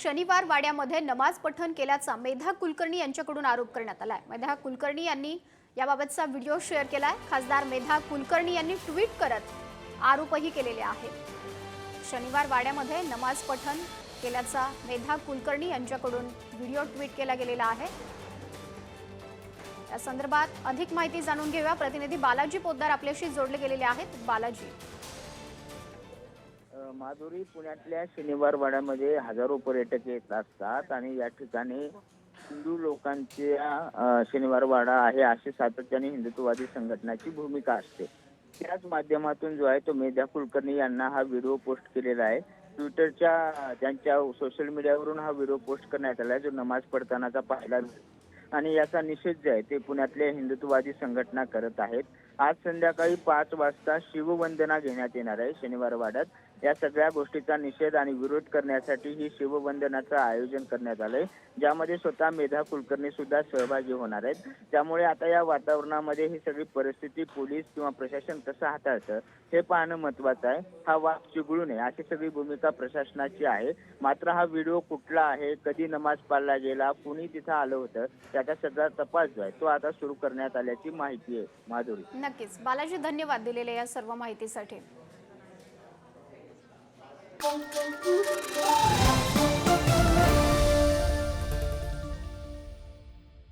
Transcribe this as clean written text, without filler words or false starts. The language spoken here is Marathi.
शनिवार वाड्यामध्ये नमाज पठण केल्याचा मेधा कुलकर्णी यांच्याकडून आरोप करण्यात आलाय। मेधा कुलकर्णी यांनी याबाबतचा व्हिडिओ शेअर केलाय। खासदार मेधा कुलकर्णी यांनी ट्विट करत आरोपही केलेले आहेत। शनिवार वाड्यामध्ये नमाज पठण केल्याचा मेधा कुलकर्णी यांच्याकडून व्हिडिओ ट्विट केला गेलेला आहे। या संदर्भात अधिक माहिती जाणून घेऊया। प्रतिनिधी बालाजी पोद्दार आपल्याशी जोडले गेलेले आहेत। बालाजी, माधुरी, पुण्यातल्या शनिवार वाड्यामध्ये हजारो पर्यटक येत असतात आणि या ठिकाणी हिंदू लोकांच्या शनिवार वाडा आहे अशी सातत्याने हिंदुत्ववादी संघटनाची भूमिका असते। त्याच माध्यमातून जो आहे तो मेधा कुलकर्णी यांना हा व्हिडिओ पोस्ट केलेला आहे। ट्विटरच्या त्यांच्या सोशल मीडियावरून हा व्हिडिओ पोस्ट करण्यात आला जो नमाज पढतानाचा पाहिला आणि याचा निषेध जे आहे ते पुण्यातल्या हिंदुत्ववादी संघटना करत आहेत। आज संध्याकाळी 5 वाजता शिववंदना घेण्यात येणार आहे शनिवार वाड्यात। या सगळ्या गोष्टीचा निषेध आणि विरोध करण्यासाठी ही शिववंदनाचं आयोजन करण्यात आलंय, ज्यामध्ये स्वतः मेधा कुलकर्णी सुद्धा सहभागी होणार आहेत। त्यामुळे आता या वातावरणामध्ये ही सगळी परिस्थिती पोलीस किंवा प्रशासन कसं हाताळतं हे पाहणं महत्त्वाचं आहे। हा वाद चिघळू नये अशी सगळी भूमिका प्रशासनाची आहे। मात्र हा व्हिडिओ कुठला आहे, कधी नमाज पाळला गेला, कुणी तिथं आलं होतं, त्याचा सगळा तपास जो आहे तो आता सुरू करण्यात आल्याची माहिती आहे। माधुरी, नक्कीच बालाजी, धन्यवाद दिलेल्या या सर्व माहितीसाठी।